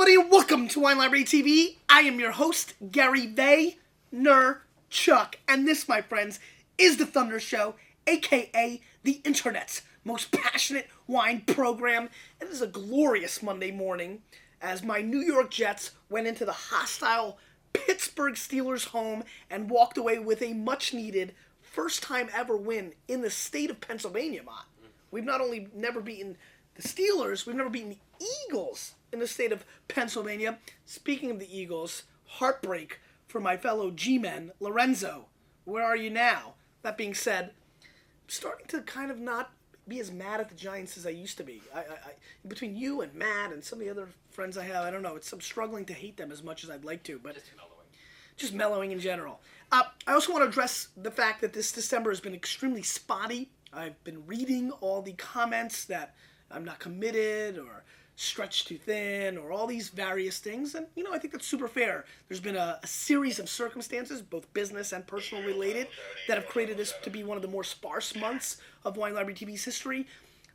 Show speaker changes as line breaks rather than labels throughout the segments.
everybody, and welcome to Wine Library TV. I am your host, Gary Vaynerchuk, and this, my friends, is the Thunder Show, aka the internet's most passionate wine program. It is a glorious Monday morning as my New York Jets went into the hostile Pittsburgh Steelers home and walked away with a much-needed first-time ever win in the state of Pennsylvania, Mott. We've not only never beaten the Steelers, we've never beaten the Eagles in the state of Pennsylvania. Speaking of the Eagles, heartbreak for my fellow G-men. Lorenzo, where are you now? That being said, I'm starting to kind of not be as mad at the Giants as I used to be. I between you and Matt and some of the other friends I have, I don't know. I'm struggling to hate them as much as I'd like to, but just mellowing in general. I also want to address the fact that this December has been extremely spotty. I've been reading all the comments that I'm not committed or stretched too thin or all these various things, and I think that's super fair. There's been a series of circumstances, both business and personal related, that have created this to be one of the more sparse months of Wine Library TV's history,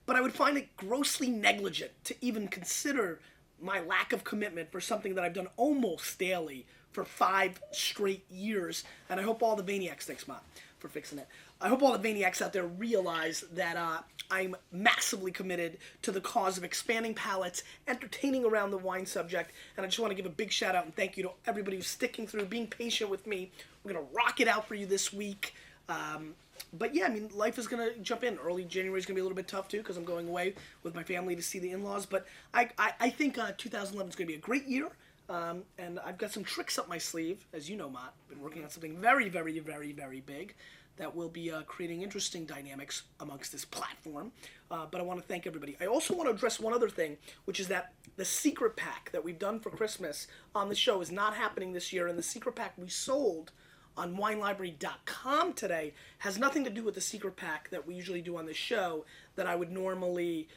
but I would find it grossly negligent to even consider my lack of commitment for something that I've done almost daily for 5 straight years, and I hope all the Vaniacs, thanks Matt for fixing it, I hope all the Vaniacs out there realize that I'm massively committed to the cause of expanding palates, entertaining around the wine subject, and I just want to give a big shout out and thank you to everybody who's sticking through, being patient with me. We're going to rock it out for you this week. But yeah, I mean, life is going to jump in. Early January is going to be a little bit tough too because I'm going away with my family to see the in-laws, but I think 2011 is going to be a great year. And I've got some tricks up my sleeve, as you know, Matt. I've been working on something very, very, very, very big that will be creating interesting dynamics amongst this platform. But I want to thank everybody. I also want to address one other thing, which is that the secret pack that we've done for Christmas on the show is not happening this year, and the secret pack we sold on WineLibrary.com today has nothing to do with the secret pack that we usually do on this show that I would normally,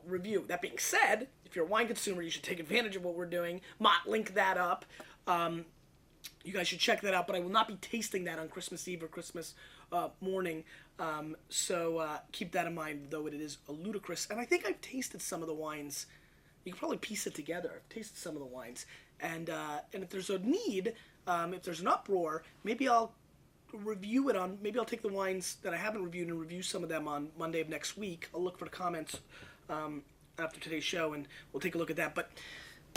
review. That being said, if you're a wine consumer, you should take advantage of what we're doing. Mott, link that up. You guys should check that out, but I will not be tasting that on Christmas Eve or Christmas morning, so keep that in mind, though it is a ludicrous. And I think I've tasted some of the wines. You can probably piece it together. I've tasted some of the wines, and if there's a need, if there's an uproar, maybe I'll review it on. Maybe I'll take the wines that I haven't reviewed and review some of them on Monday of next week. I'll look for the comments after today's show, and we'll take a look at that. But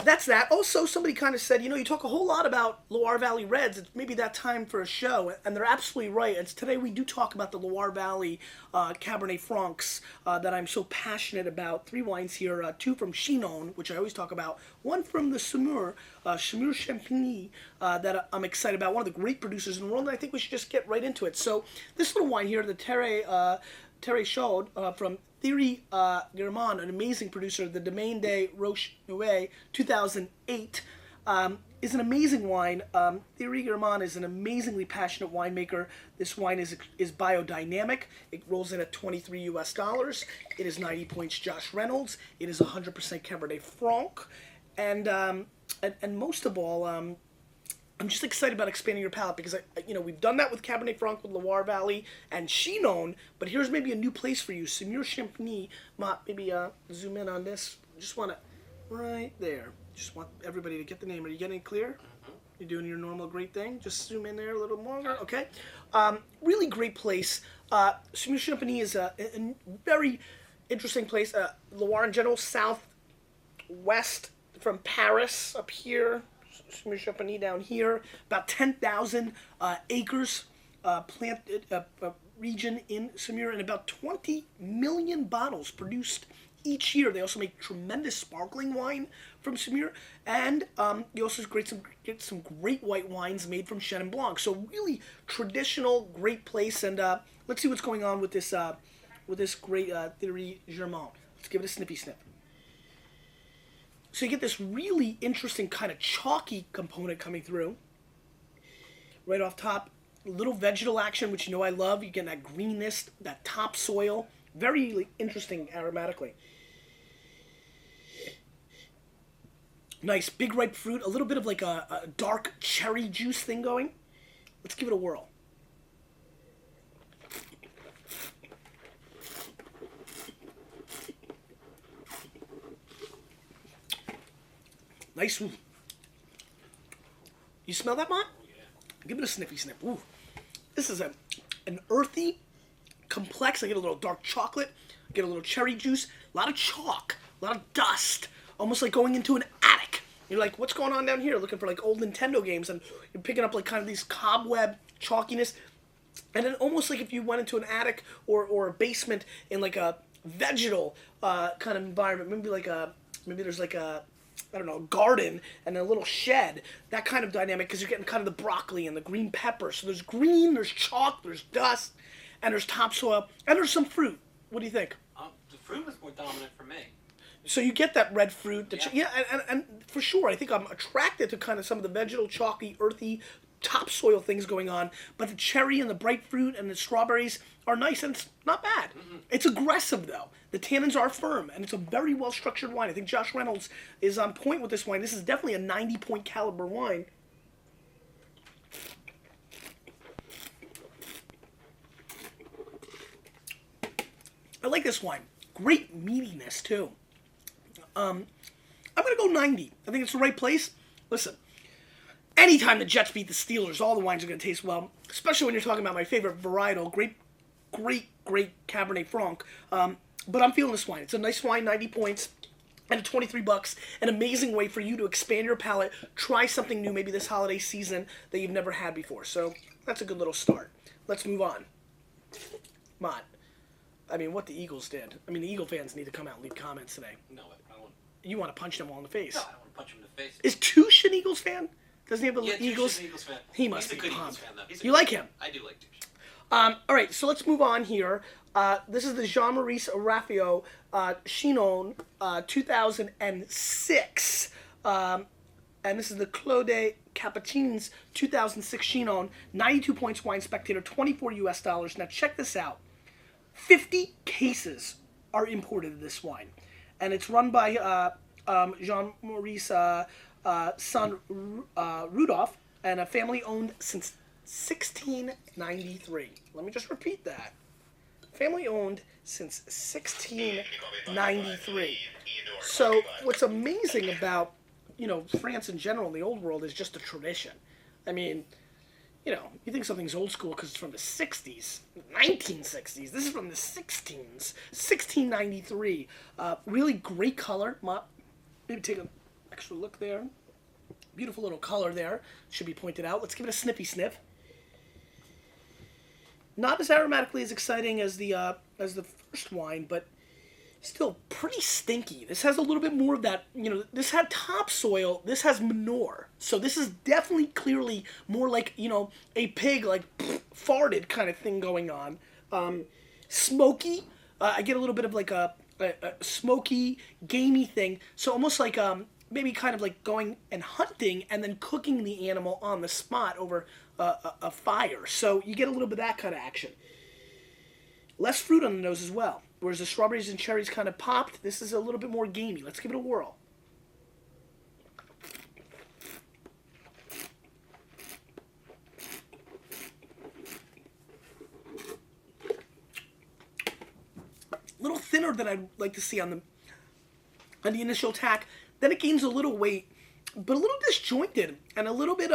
that's that. Also, somebody kind of said, you talk a whole lot about Loire Valley Reds. It's maybe that time for a show, and they're absolutely right. And today we do talk about the Loire Valley Cabernet Francs that I'm so passionate about. 3 wines here, 2 from Chinon, which I always talk about, 1 from the Saumur Champagny that I'm excited about, one of the great producers in the world, and I think we should just get right into it. So this little wine here, the Terre Chaude from Thierry Guillemot, an amazing producer, the Domaine de Roche-Nouet, 2008, is an amazing wine. Thierry Guillemot is an amazingly passionate winemaker. This wine is biodynamic. It rolls in at $23 US. It is 90 points Josh Reynolds. It is 100% Cabernet Franc. And most of all, I'm just excited about expanding your palate because we've done that with Cabernet Franc with Loire Valley and Chinon, but here's maybe a new place for you, Saumur Champagny. Maybe zoom in on this. Just want to, right there. Just want everybody to get the name. Are you getting it clear? You're doing your normal great thing. Just zoom in there a little more. Okay. Really great place. Saumur Champagny is a very interesting place. Loire in general, southwest from Paris up here. Saumur Champagny down here, about 10,000 acres planted region in Saumur, and about 20 million bottles produced each year. They also make tremendous sparkling wine from Saumur, and you also get some great white wines made from Chenin Blanc. So really traditional, great place, and let's see what's going on with this great Thierry Guillemot. Let's give it a snippy snip. So you get this really interesting kind of chalky component coming through. Right off top, a little vegetal action, which I love. You get that greenness, that topsoil. Very interesting aromatically. Nice big ripe fruit, a little bit of like a dark cherry juice thing going. Let's give it a whirl. Nice. Ooh. You smell that, Mont?
Oh, yeah.
Give it a sniffy sniff. Ooh. This is an earthy, complex. I get a little dark chocolate. I get a little cherry juice. A lot of chalk. A lot of dust. Almost like going into an attic. You're like, what's going on down here? Looking for like old Nintendo games, and you're picking up like kind of these cobweb chalkiness. And then almost like if you went into an attic or a basement in like a vegetal kind of environment, maybe there's like a, I don't know, a garden and a little shed, that kind of dynamic, because you're getting kind of the broccoli and the green pepper. So there's green, there's chalk, there's dust, and there's topsoil, and there's some fruit. What do you think?
The fruit was more dominant for me.
So you get that red fruit.
Yeah.
And for sure, I think I'm attracted to kind of some of the vegetal, chalky, earthy, topsoil things going on. But the cherry and the bright fruit and the strawberries are nice, and it's not bad. Mm-hmm. It's aggressive, though. The tannins are firm, and it's a very well-structured wine. I think Josh Reynolds is on point with this wine. This is definitely a 90-point caliber wine. I like this wine. Great meatiness, too. I'm going to go 90. I think it's the right place. Listen, anytime the Jets beat the Steelers, all the wines are going to taste well, especially when you're talking about my favorite varietal, great Cabernet Franc. But I'm feeling this wine. It's a nice wine, 90 points, and $23. An amazing way for you to expand your palate, try something new maybe this holiday season that you've never had before. So that's a good little start. Let's move on. Mott. I mean, what the Eagles did. I mean, the Eagle fans need to come out and leave comments today.
No, I don't.
You want to punch them all in the face.
No, I don't want to punch him in the face.
Is Touche an Eagles fan? Doesn't he have a Eagles?
Touche's an Eagles fan.
He must
He's
be
a good
pumped.
Eagles fan, though.
You like him?
I do like Touche.
All right, so let's move on here. This is the Jean-Maurice Raffio Chinon 2006. And this is the Claude Capucin's 2006 Chinon. 92 points, Wine Spectator, $24 US. Now check this out. 50 cases are imported of this wine. And it's run by Jean-Maurice son Rudolph, and a family owned since 1693. Let me just repeat that. Family owned since 1693. So what's amazing about, France in general in the old world is just a tradition. I mean, you think something's old school because it's from the 60s, 1960s. This is from the 16s, 1693. Really great color. Maybe take an extra look there. Beautiful little color there. Should be pointed out. Let's give it a sniffy sniff. Not as aromatically as exciting as the first wine, but still pretty stinky. This has a little bit more of that, this had topsoil, this has manure. So this is definitely clearly more like, a pig like farted kind of thing going on. Smoky, I get a little bit of like a smoky, gamey thing. So almost like maybe kind of like going and hunting and then cooking the animal on the spot over a fire. So you get a little bit of that kind of action. Less fruit on the nose as well. Whereas the strawberries and cherries kind of popped, this is a little bit more gamey. Let's give it a whirl. A little thinner than I'd like to see on the initial attack. Then it gains a little weight, but a little disjointed and a little bit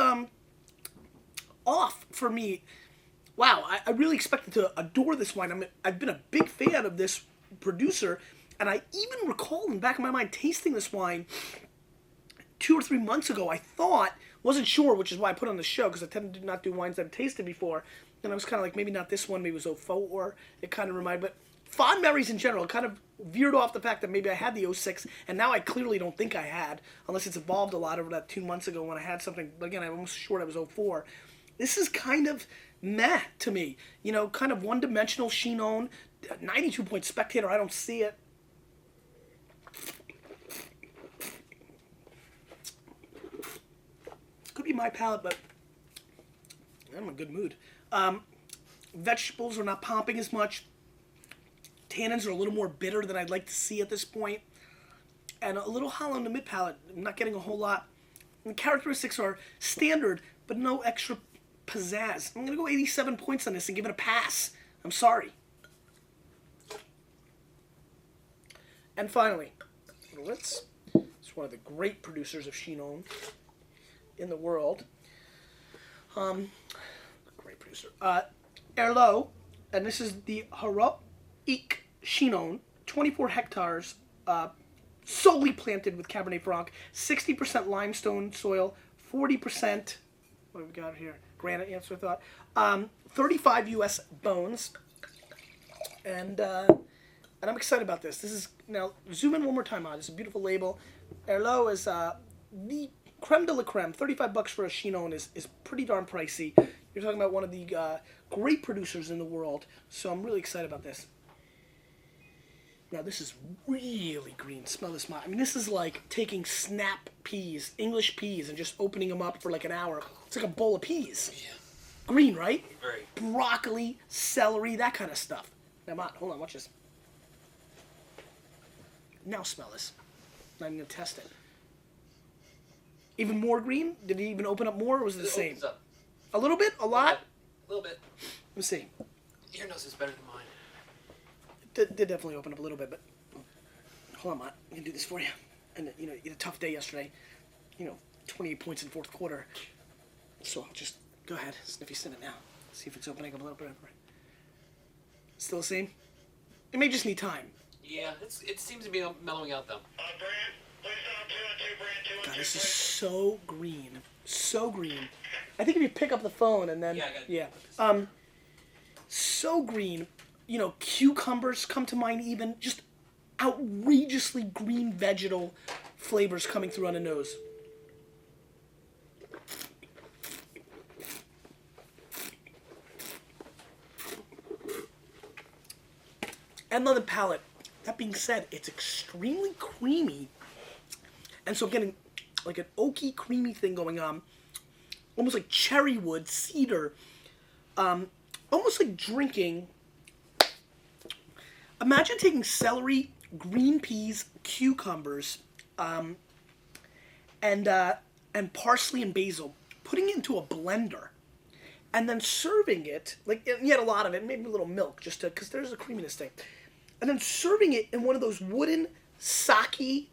off for me. Wow, I really expected to adore this wine. I've been a big fan of this producer, and I even recall in the back of my mind tasting this wine 2 or 3 months ago. I wasn't sure, which is why I put it on the show, because I tend to not do wines I've tasted before. And I was kind of like, maybe not this one, maybe it was 04, it kind of reminded, but fond memories in general kind of veered off the fact that maybe I had the 06, and now I clearly don't think I had, unless it's evolved a lot over that 2 months ago when I had something. But again, I'm almost sure it was 04. This is kind of meh to me. Kind of one-dimensional Chinon, 92-point Spectator. I don't see it. Could be my palate, but I'm in a good mood. Vegetables are not popping as much. Tannins are a little more bitter than I'd like to see at this point. And a little hollow in the mid-palate. I'm not getting a whole lot. And the characteristics are standard, but no extra pizzazz. I'm going to go 87 points on this and give it a pass. I'm sorry. And finally, let's It's one of the great producers of Chinon in the world. Great producer. Herlot, and this is the Heroic Chinon, 24 hectares, solely planted with Cabernet Franc, 60% limestone soil, 40%, what have we got here? Granite, yes, I thought. 35 U.S. bones, and I'm excited about this. This is, now, zoom in one more time on. It's a beautiful label. Herlot is the creme de la creme. $35 for a Chinon is pretty darn pricey. You're talking about one of the great producers in the world, so I'm really excited about this. Now, this is really green. Smell this. I mean, this is like taking snap peas, English peas, and just opening them up for like an hour. It's like a bowl of peas.
Yeah.
Green, right?
Very.
Broccoli, celery, that kind of stuff. Now, hold on, watch this. Now smell this. Not even going to test it. Even more green? Did it even open up more, or was it the same?
Opens up.
A little bit? A lot?
A little bit.
Let me see.
Your nose is better than mine.
It did definitely open up a little bit, but hold on, Matt. I can do this for you. And, you had a tough day yesterday. 28 points in the fourth quarter. So I'll just go ahead, sniffy sniff it now. See if it's opening up a little bit. Still the same? It may just need time.
Yeah, it seems to be mellowing out, though.
God, this is so green. So green. I think if you pick up the phone and then...
Yeah, I got it.
Yeah. So green. Cucumbers come to mind even. Just outrageously green vegetal flavors coming through on the nose. And on the palate. That being said, it's extremely creamy. And so I'm getting like an oaky, creamy thing going on. Almost like cherry wood, cedar. Almost like drinking. Imagine taking celery, green peas, cucumbers, and parsley and basil, putting it into a blender, and then serving it, like, you had a lot of it, maybe a little milk, just because there's a creaminess thing. And then serving it in one of those wooden sake,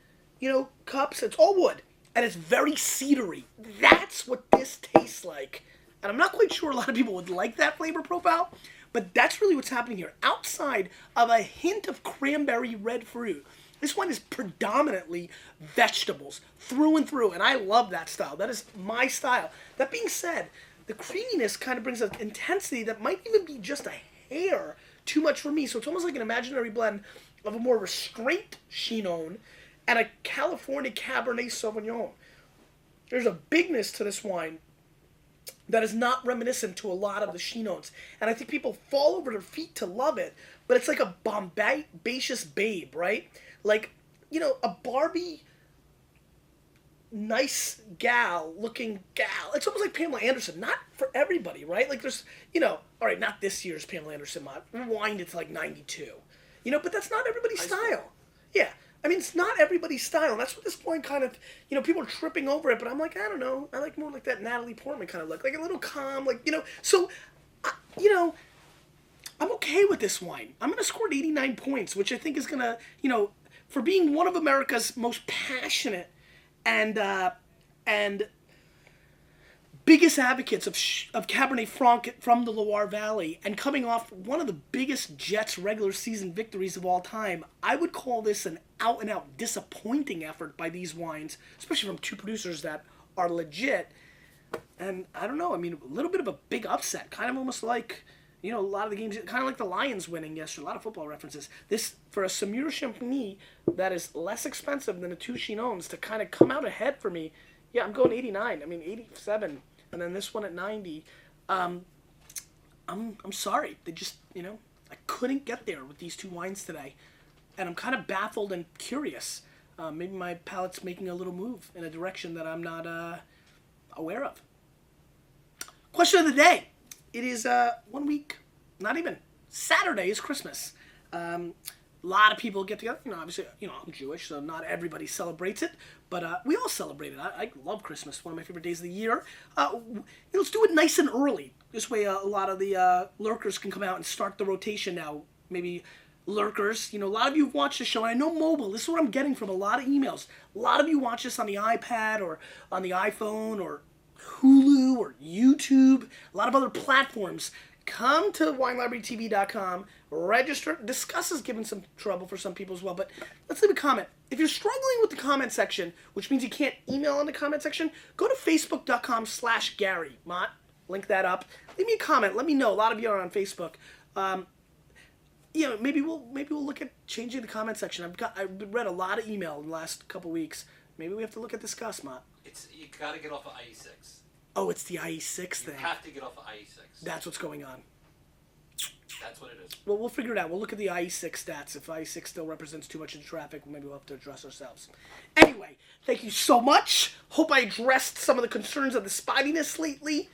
cups. It's all wood, and it's very cedary. That's what this tastes like. And I'm not quite sure a lot of people would like that flavor profile, but that's really what's happening here. Outside of a hint of cranberry red fruit, this one is predominantly vegetables through and through, and I love that style. That is my style. That being said, the creaminess kind of brings an intensity that might even be just a hair too much for me. So it's almost like an imaginary blend of a more restrained Chinon and a California Cabernet Sauvignon. There's a bigness to this wine that is not reminiscent to a lot of the Chinons. And I think people fall over their feet to love it, but it's like a bombacious babe, right? Like, a Barbie, nice looking gal. It's almost like Pamela Anderson. Not for everybody, right? Like there's, all right, not this year's Pamela Anderson mod. Rewind it to like 92. But that's not everybody's style. Yeah. I mean, it's not everybody's style. And that's what this wine kind of, people are tripping over it, but I'm like, I don't know. I like more like that Natalie Portman kind of look. Like a little calm, like, So, I'm okay with this wine. I'm going to score 89 points, which I think is going to, for being one of America's most passionate and biggest advocates of Cabernet Franc from the Loire Valley, and coming off one of the biggest Jets regular season victories of all time, I would call this an out-and-out disappointing effort by these wines, especially from two producers that are legit. And I don't know, I mean, a little bit of a big upset, kind of almost like, a lot of the games, kind of like the Lions winning yesterday, a lot of football references. This, for a Saumur Champagny that is less expensive than the two Chinons, to kind of come out ahead for me, yeah, I'm going 89, 87. And then this one at 90. I'm sorry. They just, I couldn't get there with these two wines today. And I'm kind of baffled and curious. Maybe my palate's making a little move in a direction that I'm not aware of. Question of the day. It is 1 week, not even. Saturday is Christmas. A lot of people get together. Obviously, I'm Jewish, so not everybody celebrates it, but we all celebrate it. I love Christmas. One of my favorite days of the year. Let's do it nice and early. This way, a lot of the lurkers can come out and start the rotation now. Maybe lurkers. You know, a lot of you have watched the show, and I know mobile. This is what I'm getting from a lot of emails. A lot of you watch this on the iPad or on the iPhone or Hulu or YouTube, a lot of other platforms. Come to WineLibraryTV.com, register. Discuss is giving some trouble for some people as well, but let's leave a comment. If you're struggling with the comment section, which means you can't email in the comment section, go to Facebook.com/Gary Mott. Link that up. Leave me a comment. Let me know. A lot of you are on Facebook. Maybe we'll look at changing the comment section. I've read a lot of email in the last couple weeks. Maybe we have to look at Discuss, Mott.
You gotta get off of IE6.
Oh, it's the IE6 thing.
You have to get off of IE6.
That's what's going on.
That's what it is.
Well, we'll figure it out. We'll look at the IE6 stats. If IE6 still represents too much in traffic, maybe we'll have to address ourselves. Anyway, thank you so much. Hope I addressed some of the concerns of the spottiness lately.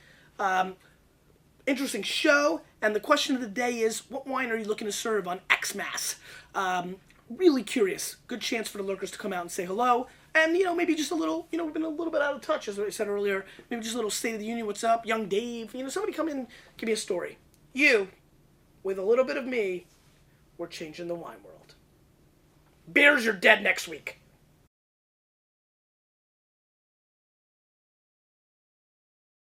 Interesting show. And the question of the day is, what wine are you looking to serve on Xmas? Really curious. Good chance for the lurkers to come out and say hello. And, maybe just a little, we've been a little bit out of touch, as I said earlier. Maybe just a little State of the Union, what's up? Young Dave, somebody come in, give me a story. You, with a little bit of me, we're changing the wine world. Bears, you're dead next week.